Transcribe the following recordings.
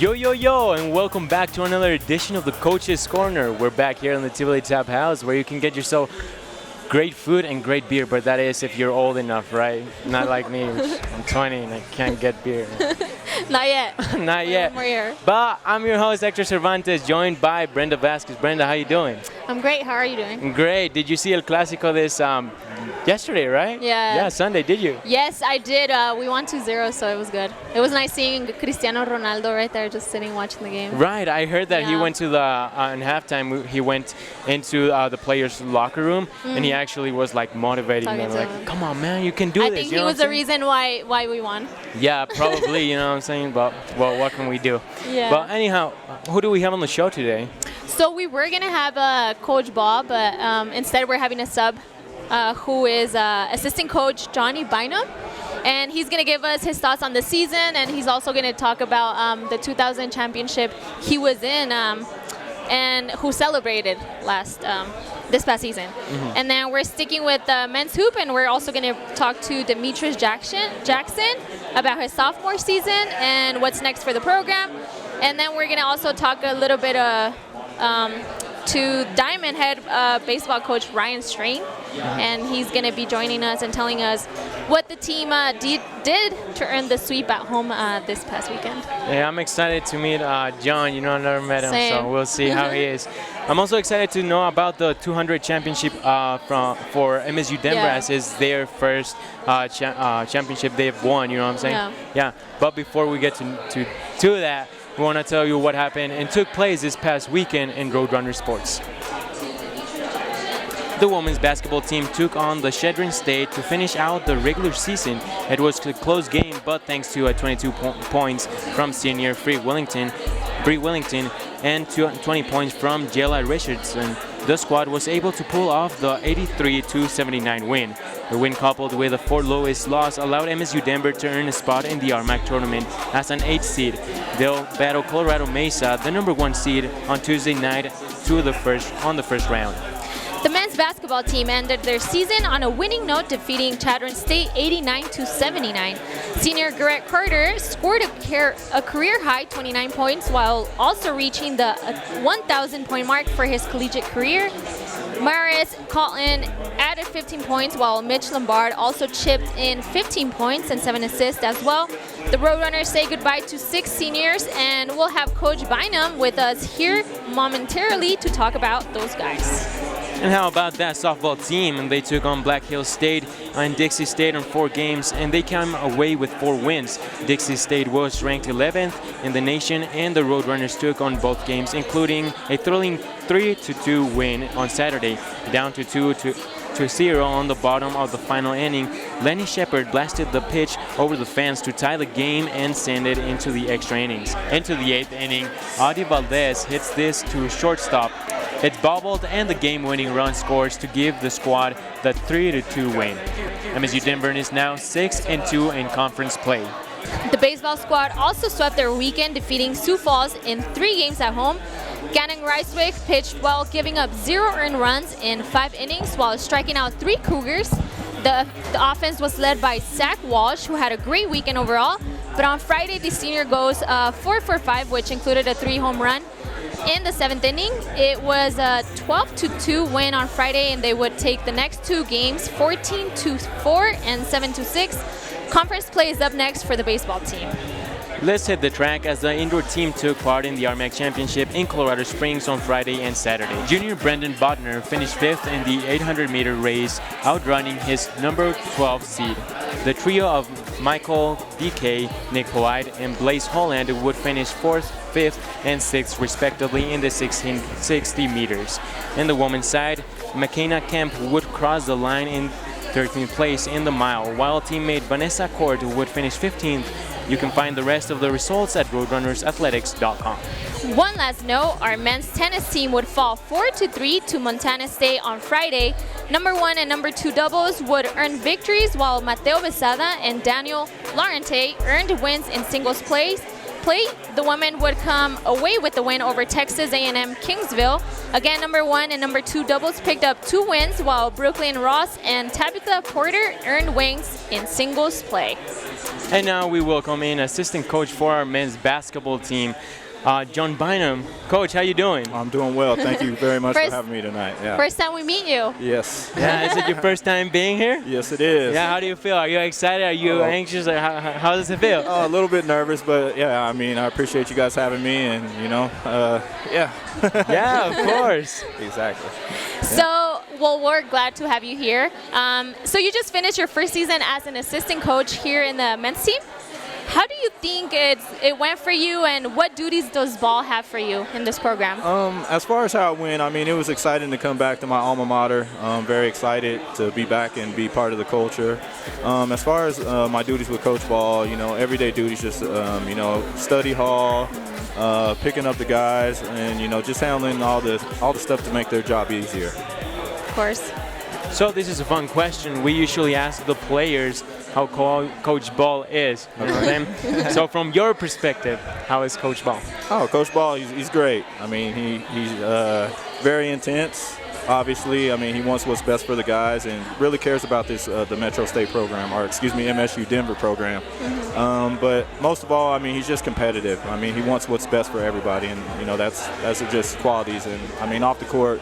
Yo, yo, yo, and welcome back to another edition of the Coach's Corner. We're back here in the Tivoli Tap House where you can get yourself great food and great beer, but that is if you're old enough, right? Not like me, I'm 20 and I can't get beer. Not yet. Not yet. We're here. But I'm your host, Hector Cervantes, joined by Brenda Vazquez. Brenda, how you doing? I'm great. How are you doing? Great. Did you see El Clásico this yesterday, right? Yeah. Yeah, Sunday, did you? Yes, I did. We won 2-0, so it was good. It was nice seeing Cristiano Ronaldo right there just sitting watching the game. Right. I heard that he went to the, in halftime, he went into the players' locker room, and he actually was like motivating them. Like, come on, man, you can do this. I think he was the reason why we won. Yeah, probably, you know what I'm saying? But, well, what can we do? Yeah. But anyhow, who do we have on the show today? So we were going to have Coach Bahl, but instead we're having a sub who is assistant coach John Bynum. And he's going to give us his thoughts on the season, and he's also going to talk about the 2000 championship he was in and who celebrated this past season. Mm-hmm. And then we're sticking with men's hoop, and we're also going to talk to Demetrius Jackson about his sophomore season and what's next for the program. And then we're going to also talk a little bit to Diamond head baseball coach Ryan Strain, and he's going to be joining us and telling us what the team did to earn the sweep at home this past weekend. Yeah, I'm excited to meet John. You know, I never met him, so we'll see how he is. I'm also excited to know about the 200 championship for MSU Denver, as is their first championship they've won. You know what I'm saying? Yeah. But before we get to that, we want to tell you what happened and took place this past weekend in Roadrunner Sports. The women's basketball team took on the Chadron State to finish out the regular season. It was a close game, but thanks to 22 points from senior Bree Wellington and 20 points from Jella Richardson, the squad was able to pull off the 83-79 win. The win, coupled with a 4-lowest loss, allowed MSU Denver to earn a spot in the RMAC tournament as an 8th seed. They'll battle Colorado Mesa, the number 1 seed, on Tuesday night on the first round. The men's basketball team ended their season on a winning note, defeating Chadron State 89-79. Senior Garrett Carter scored a career-high 29 points while also reaching the 1,000-point mark for his collegiate career. Maris Colton added 15 points, while Mitch Lombard also chipped in 15 points and 7 assists as well. The Roadrunners say goodbye to 6 seniors, and we'll have Coach Bynum with us here momentarily to talk about those guys. And how about that softball team? They took on Black Hills State and Dixie State on 4 games, and they came away with 4 wins. Dixie State was ranked 11th in the nation, and the Roadrunners took on both games, including a thrilling 3-2 win on Saturday, down to 2-0 on the bottom of the final inning. Lenny Shepard blasted the pitch over the fence to tie the game and send it into the extra innings. Into the 8th inning, Adi Valdez hits this to shortstop. It bobbled, and the game-winning run scores to give the squad the 3-2 win. MSU Denver is now 6-2 in conference play. The baseball squad also swept their weekend, defeating Sioux Falls in 3 games at home. Gannon Ricewick pitched well, giving up 0 earned runs in 5 innings while striking out 3 Cougars. The offense was led by Zach Walsh, who had a great weekend overall. But on Friday, the senior goes 4 for 5, which included a 3-home run. In the 7th inning, it was a 12-2 win on Friday, and they would take the next 2 games, 14-4 and 7-6. Conference play is up next for the baseball team. Let's hit the track as the indoor team took part in the RMAC Championship in Colorado Springs on Friday and Saturday. Junior Brendan Bodner finished 5th in the 800-meter race, outrunning his number 12 seed. The trio of Michael DK, Nick Polite, and Blaze Holland would finish 4th, 5th, and 6th respectively in the 60 meters. In the women's side, McKenna Kemp would cross the line in 13th place in the mile, while teammate Vanessa Court would finish 15th. You can find the rest of the results at roadrunnersathletics.com. One last note, our men's tennis team would fall 4-3 to Montana State on Friday. Number 1 and number 2 doubles would earn victories, while Mateo Besada and Daniel Laurente earned wins in singles place. play, the women would come away with the win over Texas A&M Kingsville. Again, number 1 and number 2 doubles picked up 2 wins, while Brooklyn Ross and Tabitha Porter earned wins in singles play. And now we welcome in assistant coach for our men's basketball team, John Bynum. Coach, how you doing? I'm doing well. Thank you very much for having me tonight. Yeah. First time we meet you. Yes. Yeah, is it your first time being here? Yes, it is. Yeah, how do you feel? Are you excited? Are you anxious? Or how does it feel? A little bit nervous, but yeah, I mean, I appreciate you guys having me, and yeah. Yeah, of course. Exactly. So, well, we're glad to have you here. So you just finished your first season as an assistant coach here in the men's team. How do you think it went for you, and what duties does Bahl have for you in this program? As far as how it went, I mean, it was exciting to come back to my alma mater. Very excited to be back and be part of the culture. As far as my duties with Coach Bahl, everyday duties, just, study hall, picking up the guys, and, just handling all the stuff to make their job easier. Of course. So this is a fun question. We usually ask the players how Coach Bahl is. You know what I mean? So from your perspective, how is Coach Bahl? Oh, Coach Bahl, he's great. I mean, he's very intense. Obviously, I mean, he wants what's best for the guys and really cares about this the Metro State program, or MSU Denver program. But most of all, I mean, he's just competitive. I mean, he wants what's best for everybody, and that's just qualities. And I mean, off the court,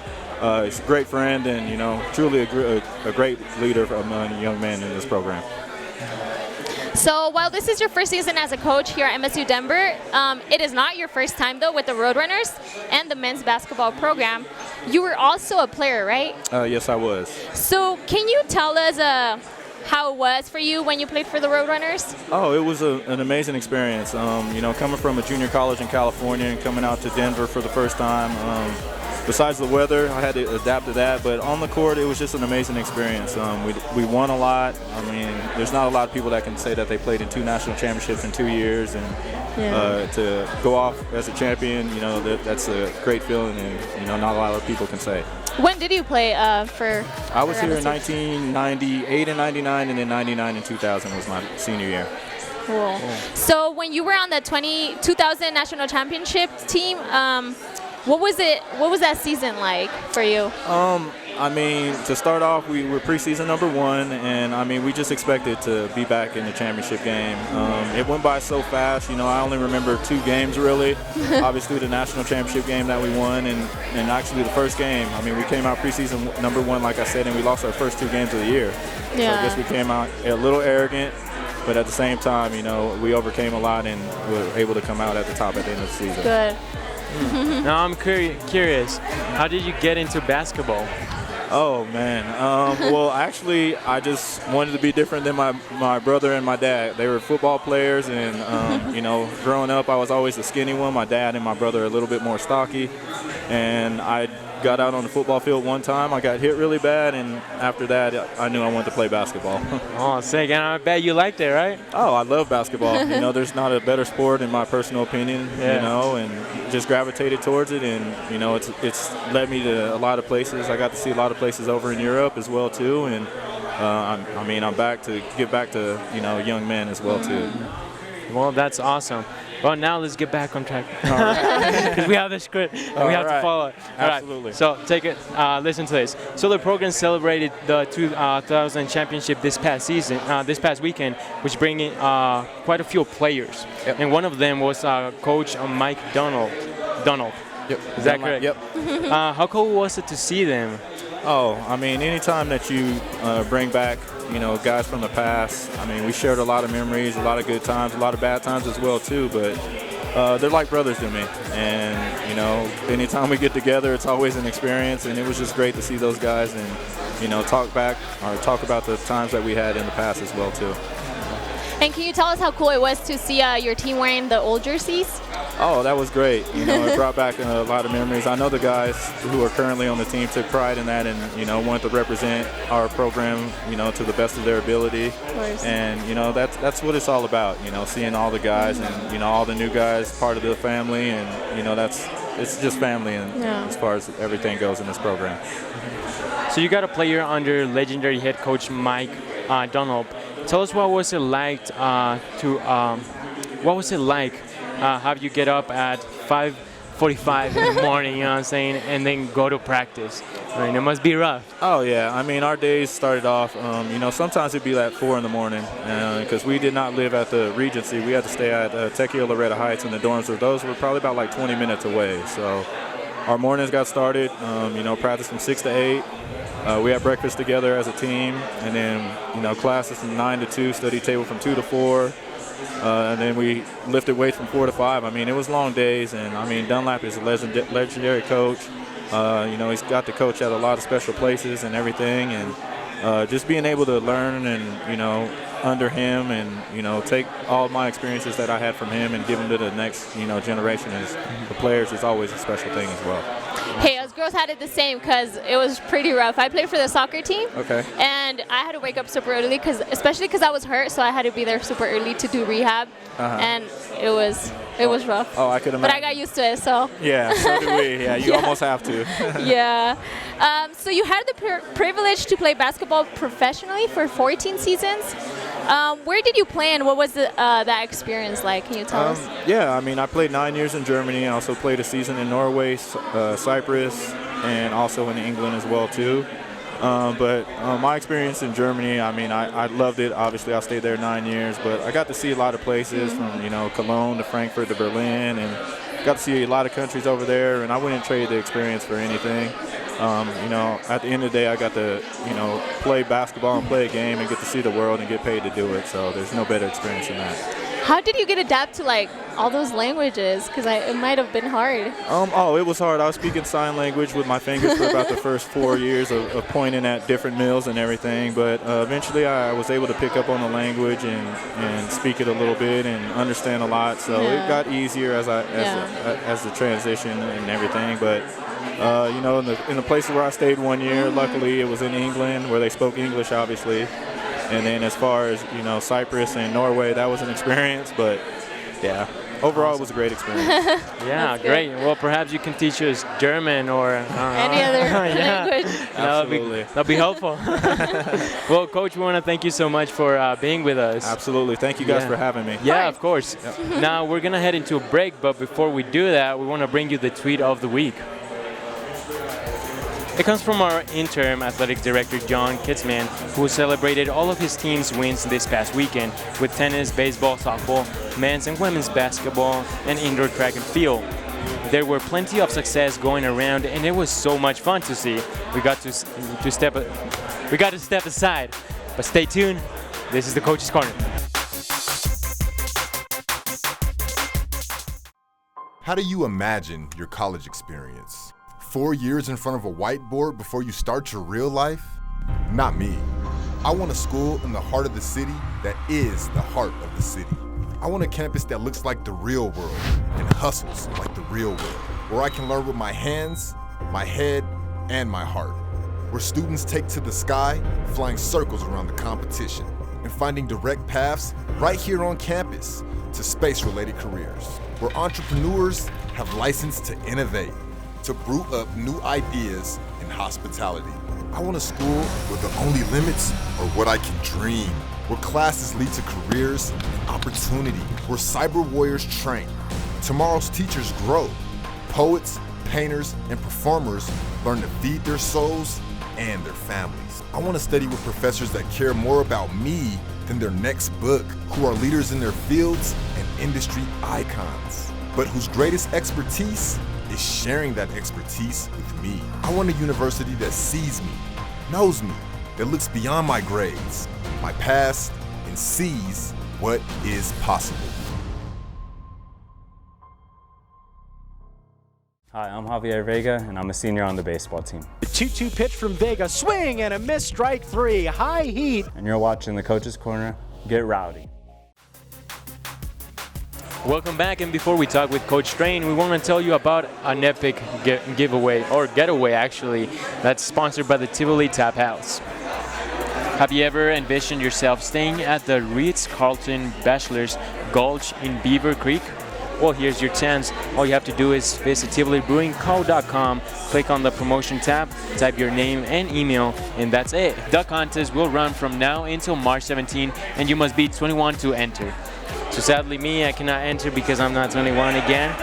he's a great friend, and truly a great leader among young men in this program. So while this is your first season as a coach here at MSU Denver, it is not your first time though with the Roadrunners and the men's basketball program. You were also a player, right? Yes, I was. So can you tell us how it was for you when you played for the Roadrunners? Oh, it was an amazing experience. Coming from a junior college in California and coming out to Denver for the first time. Besides the weather, I had to adapt to that, but on the court, it was just an amazing experience. We won a lot. I mean, there's not a lot of people that can say that they played in 2 national championships in 2 years, and to go off as a champion, that's a great feeling, and not a lot of people can say. When did you play for? I was here in 1998 and 99, and then 99 and 2000 was my senior year. Cool. So when you were on the 2000 national championship team, what was that season like for you? I mean, to start off, we were preseason number 1, and I mean, we just expected to be back in the championship game. It went by so fast. I only remember 2 games really. Obviously, the national championship game that we won, and actually the first game. I mean, we came out preseason number 1, like I said, and we lost our first 2 games of the year. Yeah. So I guess we came out a little arrogant, but at the same time, we overcame a lot and were able to come out at the top at the end of the season. Good. Now I'm curious, how did you get into basketball? Oh, man. Well, actually, I just wanted to be different than my brother and my dad. They were football players, and, growing up, I was always the skinny one. My dad and my brother are a little bit more stocky, and I got out on the football field one time. I got hit really bad, and after that, I knew I wanted to play basketball. Oh, sick. And I bet you liked it, right? Oh, I love basketball. There's not a better sport in my personal opinion, and just gravitated towards it, and, it's led me to a lot of places. I got to see a lot of places over in Europe as well, too, and, I'm back to give back to, young men as well, too. Well, that's awesome. Well, now let's get back on track. Because we have the script and we have to follow it. Absolutely. Right. So take it. Listen to this. So the program celebrated the 2000 championship this past weekend, which bring in quite a few players. Yep. And one of them was Coach Mike Donald. Yep. Is that correct? Yep. How cool was it to see them? Oh, I mean, anytime that you bring back, guys from the past, I mean, we shared a lot of memories, a lot of good times, a lot of bad times as well, too, but they're like brothers to me. And, anytime we get together, it's always an experience, and it was just great to see those guys and, talk about the times that we had in the past as well, too. And can you tell us how cool it was to see your team wearing the old jerseys? Oh, that was great. It brought back a lot of memories. I know the guys who are currently on the team took pride in that and, wanted to represent our program, to the best of their ability. Of course. And, that's what it's all about, seeing all the guys and, all the new guys part of the family. And, it's just family and as far as everything goes in this program. So you got a player under legendary head coach Mike Donald. Tell us what was it like have you get up at 5:45 in the morning, you know what I'm saying, and then go to practice. I mean, it must be rough. Oh, yeah. I mean, our days started off, sometimes it'd be at 4 in the morning because we did not live at the Regency. We had to stay at Tequila Loretta Heights, and the dorms those were probably about like 20 minutes away. So our mornings got started, practice from 6 to 8. We had breakfast together as a team, and then, classes from 9 to 2, study table from 2 to 4. And then we lifted weights from 4 to 5. I mean, it was long days, and I mean, Dunlap is a legendary coach. He's got to coach at a lot of special places and everything, and just being able to learn and, under him and, take all my experiences that I had from him and give them to the next, generation as the players is always a special thing as well. Hey, us girls had it the same because it was pretty rough. I played for the soccer team. Okay. And I had to wake up super early, especially because I was hurt, so I had to be there super early to do rehab. And it was rough. Oh, I could imagine. But I got used to it, so. Yeah, so did we. Yeah, you almost have to. Yeah. So you had the privilege to play basketball professionally for 14 seasons. Where did you play, and what was that experience like? Can you tell us? Yeah, I mean, I played 9 years in Germany. I also played a season in Norway, Cyprus, and also in England as well, too. But my experience in Germany, I mean, I loved it. Obviously, I stayed there 9 years, but I got to see a lot of places from, Cologne to Frankfurt to Berlin, and got to see a lot of countries over there, and I wouldn't trade the experience for anything. At the end of the day, I got to, play basketball and play a game and get to see the world and get paid to do it. So there's no better experience than that. How did you get adapt to like all those languages? Because it might have been hard. It was hard. I was speaking sign language with my fingers for about the first 4 years of pointing at different meals and everything. But eventually, I was able to pick up on the language and speak it a little bit and understand a lot. So it got easier as the transition and everything. But in the places where I stayed 1 year, luckily it was in England where they spoke English, obviously. And then as far as, Cyprus and Norway, that was an experience. But, yeah, overall it was a great experience. Yeah, great. Well, perhaps you can teach us German or any other language. Absolutely. That'll be helpful. Well, Coach, we want to thank you so much for being with us. Absolutely. Thank you guys for having me. Yeah, of course. Yep. Now, we're going to head into a break, but before we do that, we want to bring you the tweet of the week. It comes from our interim athletic director, John Kitzman, who celebrated all of his team's wins this past weekend with tennis, baseball, softball, men's and women's basketball, and indoor track and field. There were plenty of success going around, and it was so much fun to see. We got to step aside, but stay tuned. This is the Coach's Corner. How do you imagine your college experience? 4 years in front of a whiteboard before you start your real life? Not me. I want a school in the heart of the city that is the heart of the city. I want a campus that looks like the real world and hustles like the real world, where I can learn with my hands, my head, and my heart. Where students take to the sky, flying circles around the competition, and finding direct paths right here on campus to space-related careers. Where entrepreneurs have license to innovate, to brew up new ideas in hospitality. I want a school where the only limits are what I can dream, where classes lead to careers and opportunity, where cyber warriors train, tomorrow's teachers grow, poets, painters, and performers learn to feed their souls and their families. I want to study with professors that care more about me than their next book, who are leaders in their fields and industry icons, but whose greatest expertise is sharing that expertise with me. I want a university that sees me, knows me, that looks beyond my grades, my past, and sees what is possible. Hi, I'm Javier Vega, and I'm a senior on the baseball team. The 2-2 pitch from Vega, swing and a miss, strike three, high heat. And you're watching the Coach's Corner. Get rowdy. Welcome back, and before we talk with Coach Strain, we want to tell you about an epic giveaway, or getaway actually, that's sponsored by the Tivoli Tap House. Have you ever envisioned yourself staying at the Ritz-Carlton Bachelor's Gulch in Beaver Creek? Well, here's your chance. All you have to do is visit TivoliBrewingCo.com, click on the promotion tab, type your name and email, and that's it. The contest will run from now until March 17, and you must be 21 to enter. So sadly me, I cannot enter because I'm not 21 again.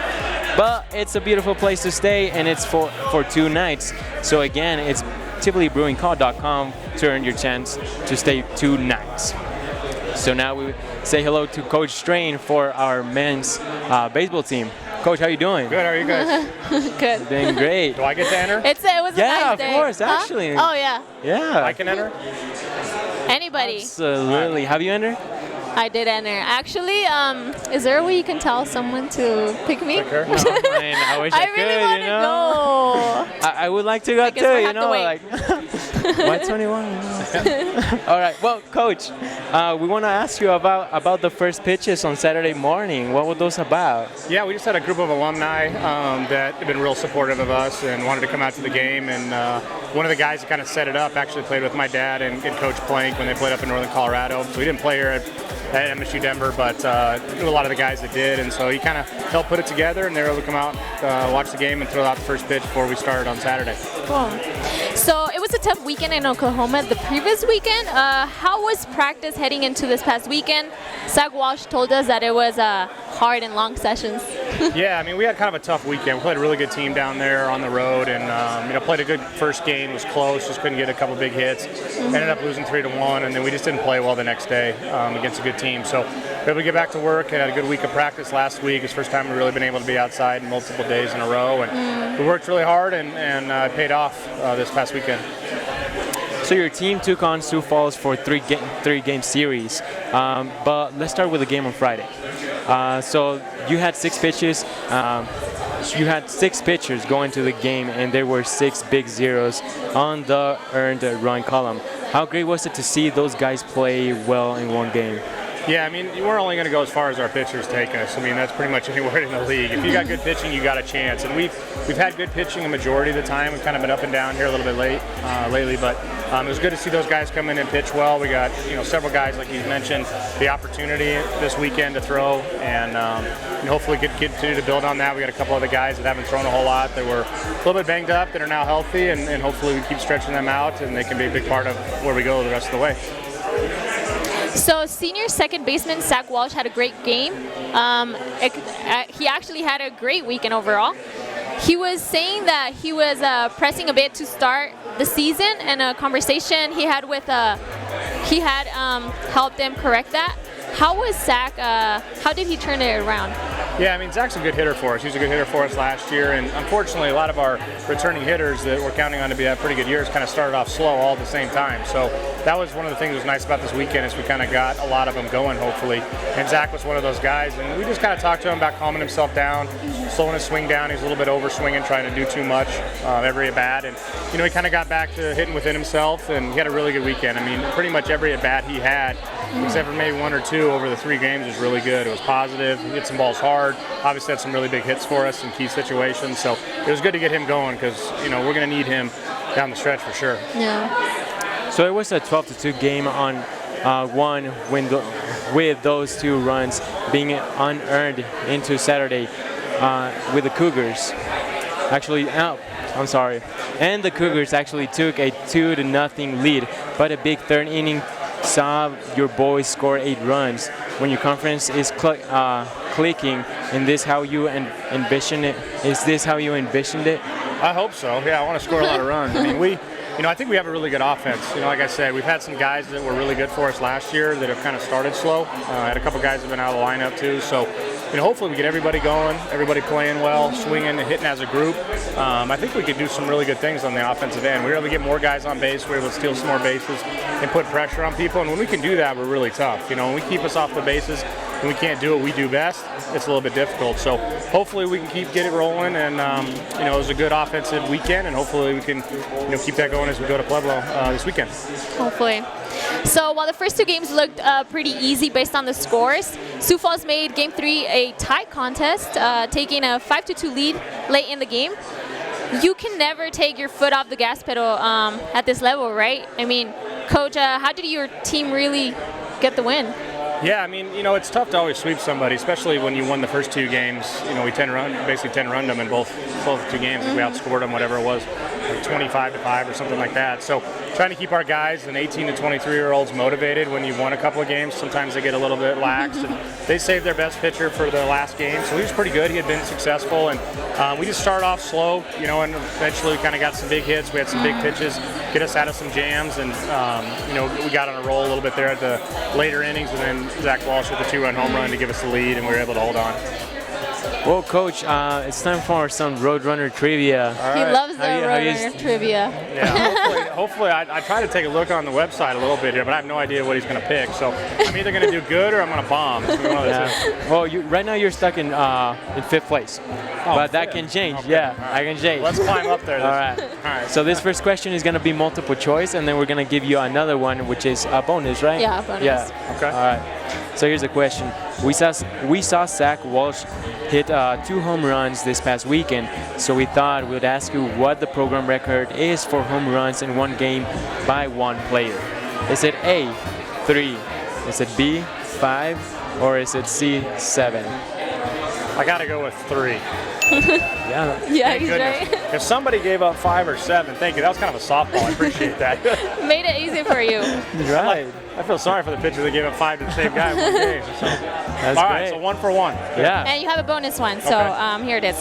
But it's a beautiful place to stay, and it's for 2 nights. So again, it's TivolyBrewingCall.com to earn your chance to stay 2 nights. So now we say hello to Coach Strain for our men's baseball team. Coach, how you doing? Good, how are you guys? Good. Doing great. Do I get to enter? It was a nice day. Yeah, of course, Huh? actually. Oh, yeah. Yeah. I can enter? Anybody. Absolutely. Have you entered? I did enter. Actually, is there a way you can tell someone to pick me? Pick her? No, man, I wish I could, really want you to know. go. I would like to go guess too, we'll you have to know, wait. like why 21? You know? All right, well, Coach, we want to ask you about the first pitches on Saturday morning. What were those about? Yeah, we just had a group of alumni that have been real supportive of us and wanted to come out to the game. And one of the guys that kind of set it up actually played with my dad and Coach Plank when they played up in Northern Colorado. So he didn't play here at MSU Denver, but knew a lot of the guys that did. And so he kind of helped put it together, and they were able to come out, watch the game, and throw out the first pitch before we started on Saturday. Cool. So it was a tough weekend in Oklahoma the previous weekend. How was practice heading into this past weekend? Zach Walsh told us that it was hard and long sessions. Yeah, I mean, we had kind of a tough weekend. We played a really good team down there on the road, and played a good first game. It was close, just couldn't get a couple big hits. Ended up losing 3-1, and then we just didn't play well the next day against a good team. So we were able to get back to work. Had a good week of practice last week. It's the first time we've really been able to be outside multiple days in a row, and we worked really hard, and it paid off this past weekend. So your team took on Sioux Falls for three-game series, but let's start with the game on Friday. So you had 6 pitches. You had 6 pitchers going to the game, and there were 6 big zeros on the earned run column. How great was it to see those guys play well in one game? Yeah, I mean, we're only going to go as far as our pitchers take us. I mean, that's pretty much anywhere in the league. If you got good pitching, you got a chance. And we've had good pitching a majority of the time. We've kind of been up and down here a little bit lately, but it was good to see those guys come in and pitch well. We got several guys, like you mentioned, the opportunity this weekend to throw, and hopefully continue to build on that. We got a couple other guys that haven't thrown a whole lot that were a little bit banged up that are now healthy, and hopefully we keep stretching them out, and they can be a big part of where we go the rest of the way. So senior second baseman Zach Walsh had a great game. He actually had a great weekend overall. He was saying that he was pressing a bit to start the season, and a conversation he had with helped him correct that. How was Zach? How did he turn it around? Yeah, I mean, Zach's a good hitter for us. He was a good hitter for us last year, and unfortunately, a lot of our returning hitters that we're counting on to have pretty good years kind of started off slow all at the same time. So that was one of the things that was nice about this weekend is we kind of got a lot of them going, hopefully. And Zach was one of those guys, and we just kind of talked to him about calming himself down, slowing his swing down. He's a little bit over swinging, trying to do too much every at bat, and he kind of got back to hitting within himself, and he had a really good weekend. I mean, pretty much every at bat he had, except for maybe 1 or 2 over the 3 games, was really good. It was positive. He hit some balls hard. Obviously had some really big hits for us in key situations. So it was good to get him going because, we're going to need him down the stretch for sure. Yeah. So it was a 12-2 game on one with those 2 runs being unearned into Saturday with the Cougars. Actually, I'm sorry. And the Cougars actually took a 2-0 lead, but a big 3rd inning saw your boys score 8 runs. When your confidence is clicking, is this how you envisioned it? Is this how you envisioned it? I hope so. Yeah, I want to score a lot of runs. I mean, I think we have a really good offense. Like I said, we've had some guys that were really good for us last year that have kind of started slow. Had a couple guys that have been out of the lineup too. So, hopefully we get everybody going, everybody playing well, swinging and hitting as a group. I think we could do some really good things on the offensive end. We were able to get more guys on base. We were able to steal some more bases and put pressure on people. And when we can do that, we're really tough. When we keep us off the bases and we can't do what we do best, it's a little bit difficult. So hopefully we can get it rolling. And, it was a good offensive weekend. And hopefully we can, keep that going as we go to Pueblo this weekend. Hopefully. So while the first 2 games looked pretty easy based on the scores, Sioux Falls made Game 3 a tight contest, taking a 5-2 lead late in the game. You can never take your foot off the gas pedal at this level, right? I mean, Coach, how did your team really get the win? Yeah, I mean, it's tough to always sweep somebody, especially when you won the first 2 games. We basically 10-run them in both 2 games. We outscored them, whatever it was, like 25-5 or something like that. So trying to keep our guys and 18 to 23-year-olds motivated when you've won a couple of games. Sometimes they get a little bit lax. And they saved their best pitcher for their last game, so he was pretty good. He had been successful, and we just started off slow, and eventually kind of got some big hits. We had some big pitches, get us out of some jams, and we got on a roll a little bit there at the later innings, and then Zach Walsh with a 2-run home run to give us the lead, and we were able to hold on. Well, Coach, it's time for some Roadrunner trivia. He loves the Roadrunner trivia. Yeah, hopefully I try to take a look on the website a little bit here, but I have no idea what he's going to pick. So I'm either going to do good or I'm going to bomb. Well, right now you're stuck in 5th place, but that can change. Okay. Yeah, Right. I can change. Let's climb up there. All right. So this first question is going to be multiple choice, and then we're going to give you another one, which is a bonus, right? Yeah, bonus. Yeah. Okay. All right. So here's the question. We saw Zach Walsh hit 2 home runs this past weekend, so we thought we'd ask you what the program record is for home runs in one game by one player. Is it A, 3? Is it B, 5? Or is it C, 7? I got to go with 3. Yeah. Yeah, Thank he's goodness. right. If somebody gave up 5 or 7, thank you. That was kind of a softball. I appreciate that. Made it easy for you. Right. I feel sorry for the pitcher that gave up 5 to the same guy in one game. So. That's All right, great. so 1 for 1. Yeah. And you have a bonus one, so Okay. here it is.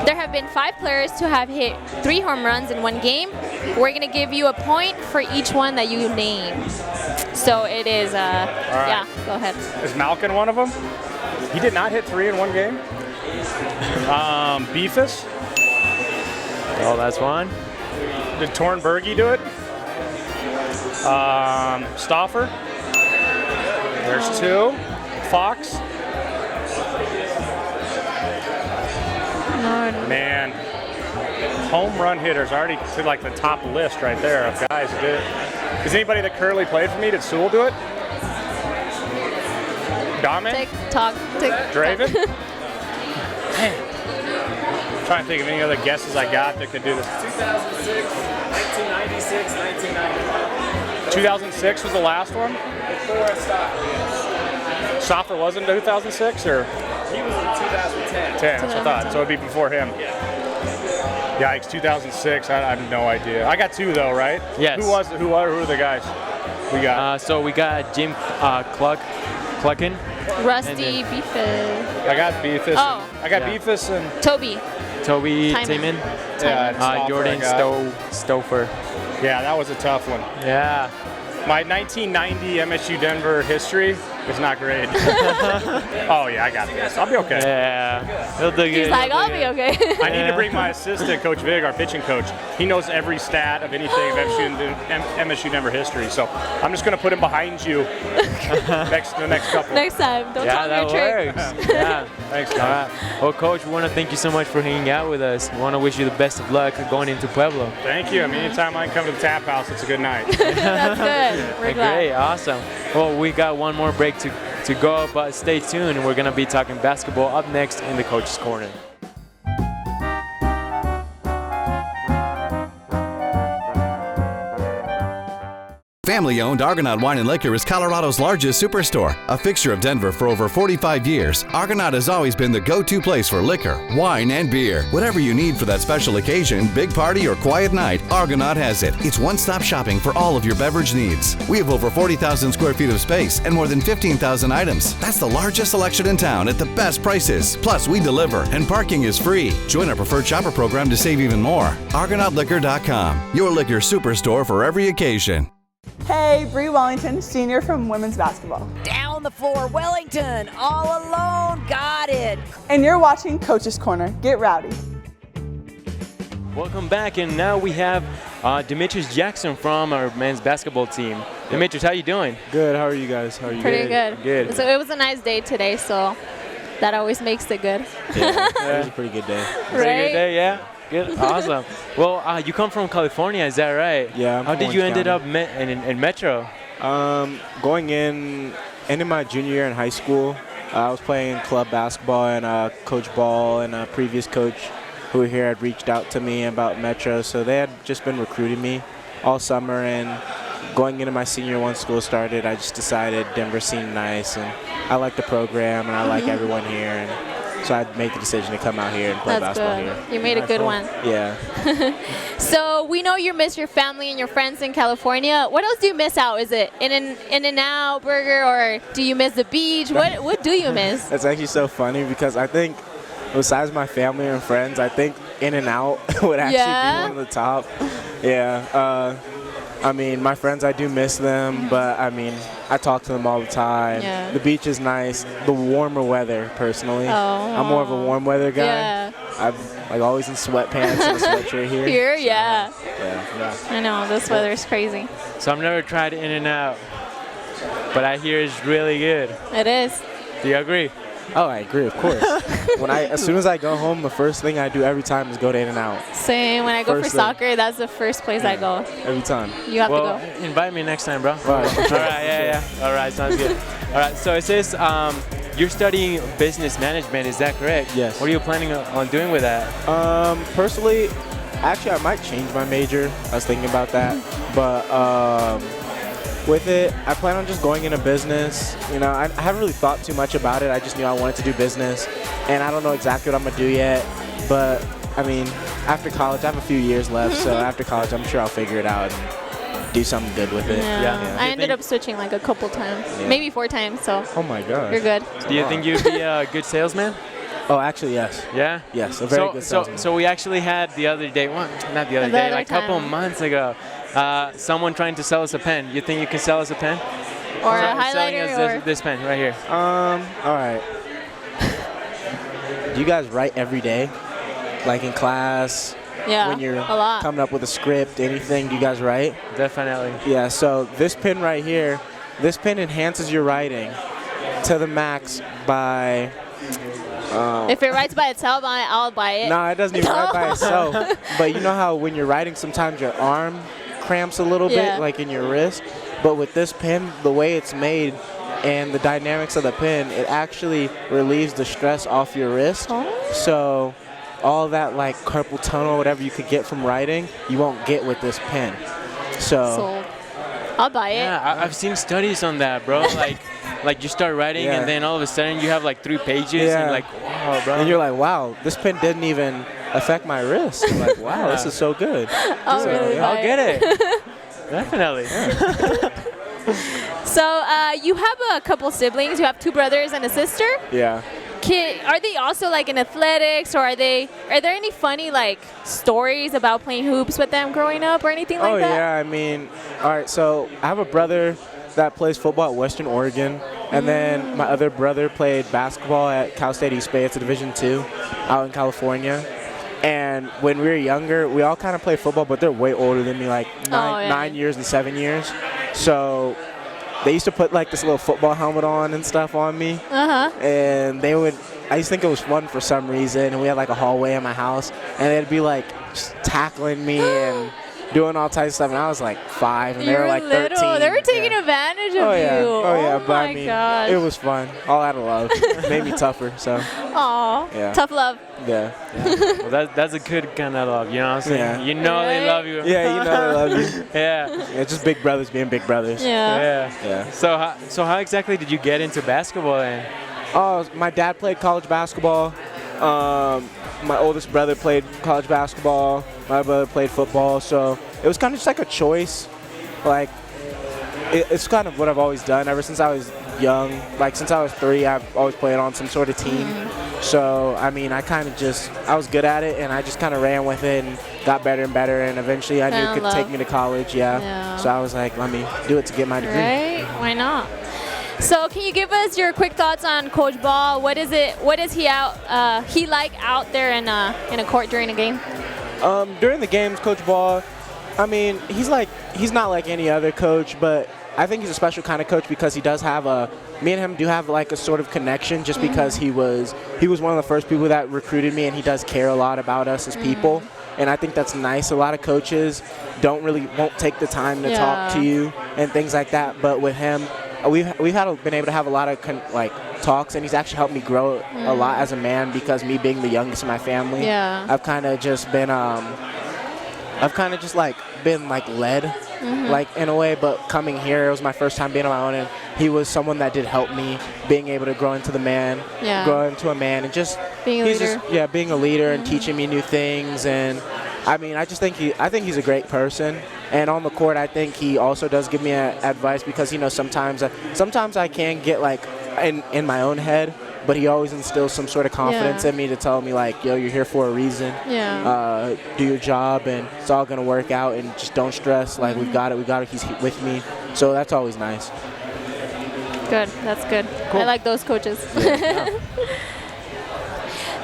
There have been 5 players to have hit 3 home runs in one game. We're going to give you a point for each one that you name. So it is, yeah, go ahead. Is Malkin one of them? He did not hit 3 in one game. Beefus? Oh, that's one. Did Tornbergy do it? Stauffer? There's 2. Fox? Man, home run hitters already to like the top list right there of guys who did it. Is anybody that currently played for me, did Sewell do it? Dame? Tick, tock, tick. Draven? Man. I'm trying to think of any other guesses I got that could do this. 2006, 1996, 1999. 2006 was the last one? Before Stauffer, yes. Stauffer was in 2006, or? He was in 2010. 10, that's what I thought. So it'd be before him. Yikes, 2006. I have no idea. I got 2 though, right? Yes. Who are the guys we got? So we got Jim Cluckin. Rusty Beefus. I got Beefus. Oh. I got Yeah. Beefus and Toby. Toby Timon. Timon. yeah, and Stauffer Jordan I got. Stouffer. Yeah, that was a tough one. Yeah. My 1990 MSU Denver history is not great. Oh yeah, I got this. I'll be okay. Yeah. He'll do good. He's like, he'll I'll do be good. okay. I need to bring my assistant, Coach Vig, our pitching coach. He knows every stat of anything of MSU Denver history. So I'm just going to put him behind you the next couple. Next time, don't Yeah, tell him that your trick. works. Yeah. Thanks, All guys. right. Well, Coach, we want to thank you so much for hanging out with us. We want to wish you the best of luck going into Pueblo. Thank you. I mean, anytime I can come to the tap house, it's a good night. That's good. We're glad. Great, awesome. Well, we got one more break to go, but stay tuned. We're going to be talking basketball up next in the Coach's Corner. Family-owned Argonaut Wine and Liquor is Colorado's largest superstore. A fixture of Denver for over 45 years, Argonaut has always been the go-to place for liquor, wine, and beer. Whatever you need for that special occasion, big party, or quiet night, Argonaut has it. It's one-stop shopping for all of your beverage needs. We have over 40,000 square feet of space and more than 15,000 items. That's the largest selection in town at the best prices. Plus, we deliver, and parking is free. Join our preferred shopper program to save even more. ArgonautLiquor.com, your liquor superstore for every occasion. Hey, Bree Wellington, senior from women's basketball. Down the floor, Wellington, all alone, got it. And you're watching Coach's Corner. Get rowdy. Welcome back, and now we have Demetrius Jackson from our men's basketball team. Demetrius, how you doing? Good. How are you guys? How are you? Pretty good. Good. So it was a nice day today, so that always makes it good. Yeah, it was a pretty good day. Pretty good day, yeah. Good, awesome. Well, you come from California, is that right? Yeah. I'm How from did you Orange ended up County. in Metro? Going ended my junior year in high school. I was playing club basketball, and Coach Bahl and a previous coach who were here had reached out to me about Metro, so they had just been recruiting me all summer. And going into my senior once school started, I just decided Denver seemed nice, and I like the program, and I like everyone here. And So I made the decision to come out here and play basketball here. You made a good one. Yeah. So we know you miss your family and your friends in California. What else do you miss out? Is it In-N-Out burger, or do you miss the beach? What do you miss? That's actually so funny because I think besides my family and friends, I think In-N-Out would actually be one of the top. Yeah. I mean, my friends, I do miss them, but I mean, I talk to them all the time. Yeah. The beach is nice. The warmer weather, personally. Oh. I'm more of a warm weather guy. Yeah. I'm like always in sweatpants and a sweatshirt here. Here, yeah. Yeah. I know, this weather is crazy. So I've never tried In-N-Out, but I hear it's really good. It is. Do you agree? Oh, I agree, of course. As soon as I go home, the first thing I do every time is go to In-N-Out. Same. When I go for soccer, that's the first place I go. Every time. You have to go. Invite me next time, bro. All right. All right, yeah. All right, sounds good. All right, so it says you're studying business management. Is that correct? Yes. What are you planning on doing with that? Personally, actually, I might change my major. I was thinking about that. But with it, I plan on just going into business. You know, I haven't really thought too much about it. I just knew I wanted to do business. And I don't know exactly what I'm going to do yet. But, I mean, after college, I have a few years left. So after college, I'm sure I'll figure it out and do something good with it. Yeah. I ended up switching like a couple times. Maybe 4 times, so. Oh, my God. You're good. Do you think you'd be a good salesman? Oh, actually, yes. Yeah? Yes, a very good salesman. So we actually had the other day, not the other day, like a couple months ago, someone trying to sell us a pen. You think you can sell us a pen? Or a selling highlighter? us this pen right here. All right. Do you guys write every day? Like in class? Yeah, when you're a lot. Coming up with a script, anything, do you guys write? Definitely. Yeah, so this pen right here, this pen enhances your writing to the max by... if it writes by itself, I'll buy it. No, it doesn't even write by itself. But you know how when you're writing, sometimes your arm cramps a little bit, like in your wrist? But with this pen, the way it's made and the dynamics of the pen, it actually relieves the stress off your wrist. Oh. So all that like carpal tunnel, whatever you could get from writing, you won't get with this pen. So sold. I'll buy it. Yeah, I've seen studies on that, bro. like you start writing and then all of a sudden you have like 3 pages and like, wow, bro. And you're like, wow, this pen didn't even affect my wrist. I'm like, wow, this is so good. I'll really buy I'll get it. Definitely. So you have a couple siblings. You have 2 brothers and a sister. Yeah. Are they also like in athletics, or are there any funny like stories about playing hoops with them growing up or anything like that? Oh yeah, I mean, all right. So I have a brother that plays football at Western Oregon, and then my other brother played basketball at Cal State East Bay. It's a Division II out in California. And when we were younger, we all kind of played football, but they're way older than me, like 9 years and 7 years. So they used to put like this little football helmet on and stuff on me. And they would, I used to think it was fun for some reason. And we had like a hallway in my house, and they'd be like just tackling me and doing all types of stuff. And I was like 5, and they were like 13. They were taking advantage of you. Oh yeah, but my I mean, gosh. it was fun. All out of love. Made me tougher. So. Aw, Yeah. tough love. Yeah. Well, that's a good kind of love, you know what I'm saying? Yeah. You know they love you. Yeah, you know they love you. Yeah. Just big brothers being big brothers. Yeah. So how exactly did you get into basketball then? Oh, my dad played college basketball. My oldest brother played college basketball. My brother played football. So it was kind of just like a choice. Like, it's kind of what I've always done ever since I was young. Like, since I was 3, I've always played on some sort of team. So, I mean, I was good at it, and I just kind of ran with it and got better and better, and eventually I knew it could take me to college, yeah. So I was like, let me do it to get my degree. Right? Why not? So can you give us your quick thoughts on Coach Bahl? What is he like out there in a court during a game? During the games, Coach Bahl, I mean, he's not like any other coach, but I think he's a special kind of coach because he does have me and him do have like a sort of connection just because he was one of the first people that recruited me, and he does care a lot about us as people. And I think that's nice. A lot of coaches won't take the time to talk to you and things like that. But with him, we've been able to have a lot of talks, and he's actually helped me grow a lot as a man because me being the youngest in my family, I've kind of just been led. Like in a way, but coming here, it was my first time being on my own, and he was someone that did help me being able to grow into a man, and just Being a leader. Being a leader and teaching me new things. And I mean, I think he's a great person. And on the court, I think he also does give me advice because, you know, sometimes I can get like in my own head, but he always instills some sort of confidence in me to tell me like, yo, you're here for a reason. Yeah. Do your job and it's all gonna work out and just don't stress. Like we got it. He's with me. So that's always nice. Good. That's good. Cool. I like those coaches. Yeah.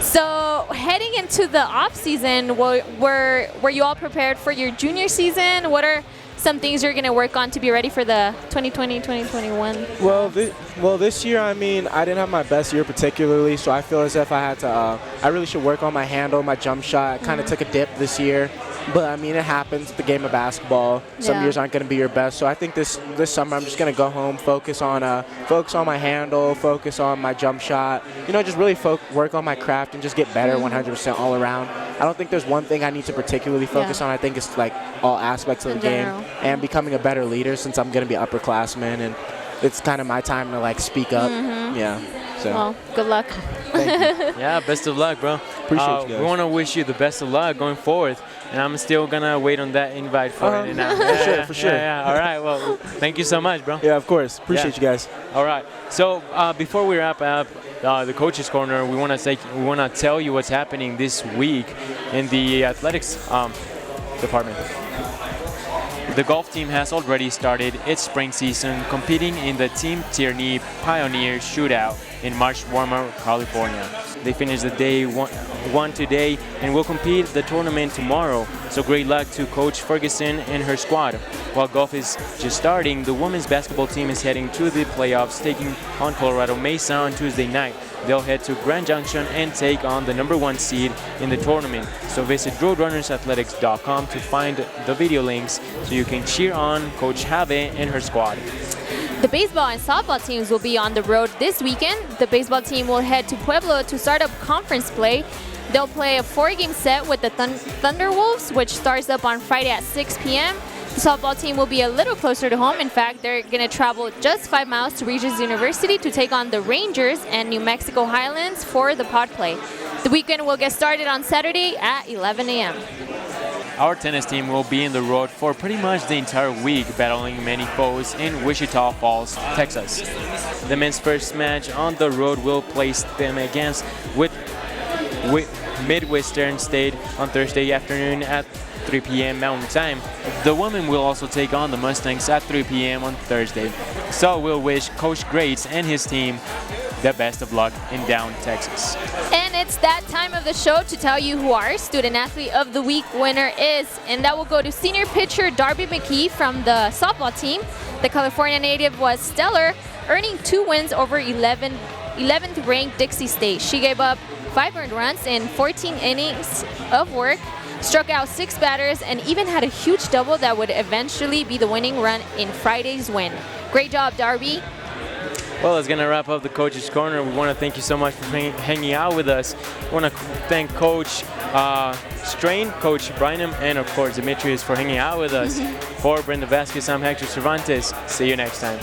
So heading into the off season, were you all prepared for your junior season? What are some things you're going to work on to be ready for the 2020-2021? Well, this year, I mean, I didn't have my best year particularly, so I feel as if I had to, I really should work on my handle, my jump shot. I kind of took a dip this year, but I mean, it happens. It's the game of basketball. Some years aren't going to be your best, so I think this summer I'm just going to go home, focus on my handle, focus on my jump shot. You know, just really work on my craft and just get better 100% all around. I don't think there's one thing I need to particularly focus on. I think it's like all aspects of the game and becoming a better leader since I'm going to be upperclassman and it's kind of my time to like speak up. Yeah. So. Well, good luck. Thank you. Yeah, best of luck, bro. Appreciate you guys. We want to wish you the best of luck going forward, and I'm still gonna wait on that invite for it. For sure. Yeah. All right. Well, thank you so much, bro. Yeah, of course. Appreciate you guys. All right. So before we wrap up the coaches' corner, we want to tell you what's happening this week in the athletics department. The golf team has already started its spring season competing in the Team Tierney Pioneer Shootout in Marsh Warmer, California. They finished the day one today and will compete the tournament tomorrow. So great luck to Coach Ferguson and her squad. While golf is just starting, the women's basketball team is heading to the playoffs, taking on Colorado Mesa on Tuesday night. They'll head to Grand Junction and take on the #1 seed in the tournament. So visit roadrunnersathletics.com to find the video links so you can cheer on Coach Have and her squad. The baseball and softball teams will be on the road this weekend. The baseball team will head to Pueblo to start up conference play. They'll play a 4-game set with the Thunderwolves, which starts up on Friday at 6 p.m. The softball team will be a little closer to home. In fact, they're going to travel just 5 miles to Regis University to take on the Rangers and New Mexico Highlands for the pod play. The weekend will get started on Saturday at 11 a.m. Our tennis team will be in the road for pretty much the entire week, battling many foes in Wichita Falls, Texas. The men's first match on the road will place them against Midwestern State on Thursday afternoon at 3 p.m. Mountain Time. The women will also take on the Mustangs at 3 p.m. on Thursday. So we'll wish Coach Grates and his team the best of luck in down Texas. And it's that time of the show to tell you who our Student Athlete of the Week winner is. And that will go to senior pitcher Darby McKee from the softball team. The California native was stellar, earning 2 wins over 11th ranked Dixie State. She gave up 5 earned runs in 14 innings of work, struck out 6 batters, and even had a huge double that would eventually be the winning run in Friday's win. Great job, Darby. Well, that's going to wrap up the Coach's Corner. We want to thank you so much for hanging out with us. We want to thank Coach Strain, Coach Bynum, and of course Demetrius for hanging out with us. For Brenda, Vazquez, I'm Hector Cervantes. See you next time.